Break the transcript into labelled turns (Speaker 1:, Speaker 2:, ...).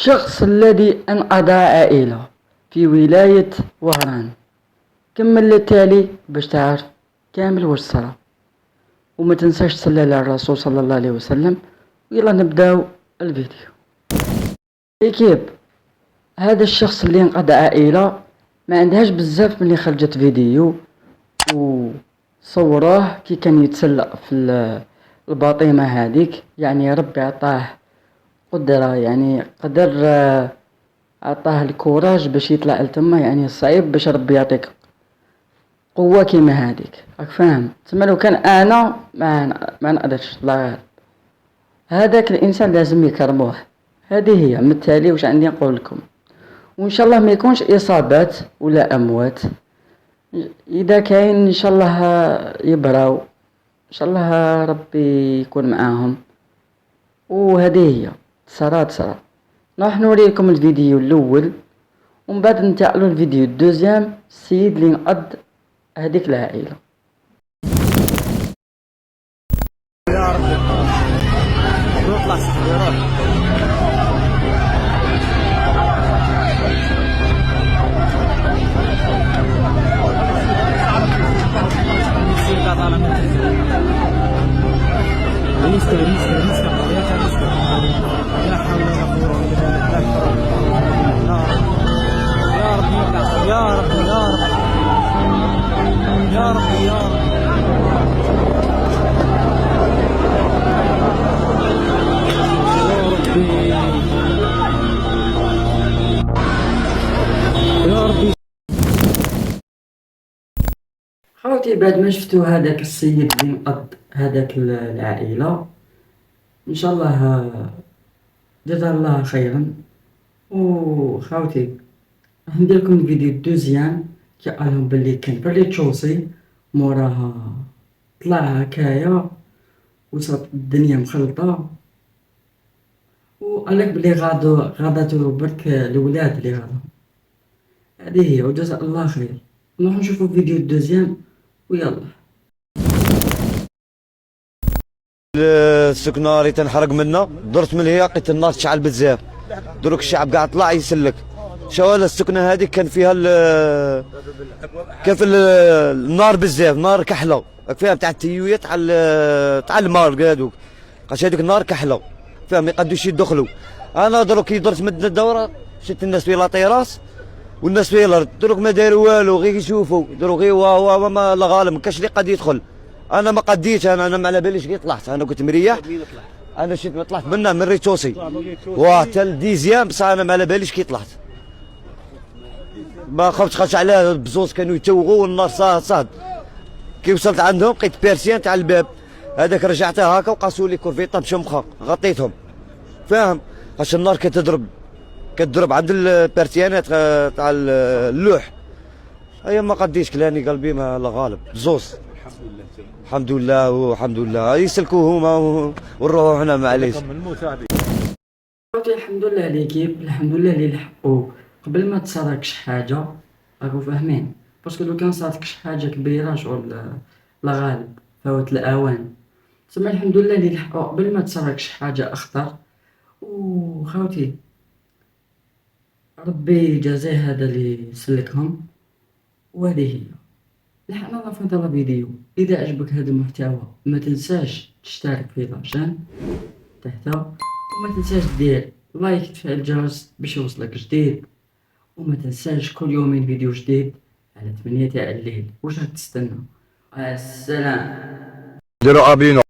Speaker 1: الشخص الذي أنقذ عائلة في ولاية وهران. كمل للتالي باش تعرف كامل واش صرا، وما تنساش تصلي على الرسول صلى الله عليه وسلم. ويلا نبداو الفيديو. ايكيب، هذا الشخص اللي انقذ عائلة ما عندهاش بزاف ملي خرجت فيديو وصوروه كي كان يتسلق في الباطيمة هذيك. يعني ربي عطاه قدرة، يعني قدر عطاه الكوراج باش يطلع لتما. يعني صعيب باش ربي يعطيك قوة كيما هذيك، راك فاهم؟ تما لو كان انا ما نقدرش الله غالب. هذاك الانسان لازم يكرموه. هذه هي من التالي واش عندي نقول لكم. وان شاء الله ما يكونش اصابات ولا اموات. اذا كاين ان شاء الله يبراو، ان شاء الله ربي يكون معاهم. وهذه هي صرا. راح نوريكم الفيديو الاول ومن بعد ننتقلوا الفيديو الدوزيام، السيد اللي نقض هذيك العائله.
Speaker 2: يا ربي يطلع صاحبي روح. لا حول ولا قوة إلا بالله. يا رب يا رب يا رب يا رب. يا ربي
Speaker 1: خوتي، بعد ما شفتوا هذاك السيد اللي نقض هذاك العائله، ان شاء الله جزاه الله خيرا. وخاوتي راح ندير لكم الفيديو الدوزيام كي قالهم بلي كان في الريتشوسي، موراها طلع هكايا وصارت الدنيا مخلطه، وقالك بلي غاداتو برك الولاد اللي غادو. هذه هي وجزاء الله خير. نروح نشوفوا الفيديو الدوزيام ويلا.
Speaker 3: السكنة اللي تنحرق منا درت من هي لقيت النار تشعل بزاف. دروك الشعب قاعد طلع يسلك. شوال السكنة هذه كان فيها كيف النار بزاف، نار كحلة فيها بتاع التيوية تاع المار هذوك. قاش هذيك النار كحلة فيها ما يقدوش يدخلوا. انا دروك كي درت مد الدورة شفت الناس في لاطيراس والناس في الارض، دروك ما داروا والو غير يشوفوا، دروك غير هو ما لا غالب ما كاش اللي قد يدخل. انا ما قديتش، انا ما على باليش كي طلعت، انا كنت مريح. انا شفت ما طلعت منا من ريتوسي وحتى الديزيام، بصح انا ما على باليش كي طلعت. ما خفتش خاطش عليها بزوز كانوا يتوغوا والنار صاد. كي وصلت عندهم لقيت بيرسيان تاع الباب هذاك رجعتها هكا وقاسوا لي كورفيطه بشمخه غطيتهم، فاهم؟ خاطش النار كتضرب عند البيرسيانات تاع اللوح. هيا ما قديش كلاني قلبي ما لا غالب بزوز. الحمد لله والحمد لله يسلكوا هما ونروحوا حنا معليش.
Speaker 1: الحمد لله ليكيب، الحمد لله اللي لحقوك قبل ما تصاركش حاجه. راكو فاهمين؟ باسكو لو كان صارتكش حاجه كبيره شغل لا غالب فوت الاوان. تسمى الحمد لله اللي لحقوا قبل ما تصاركش حاجه اخطر. وخاوتي ربي يجازيه هذا اللي سلكهم. وهذه هي لحقنا الله في هذا الفيديو. اذا عجبك هذا المحتوى ما تنساش تشترك في لاشين تحت، وما تنساش دير لايك تفعل الجرس باش يوصلك جديد. وما تنساش كل يومين فيديو جديد على 8 تاع الليل. واش راك تستنى؟ السلام.
Speaker 4: ديروا ابينو.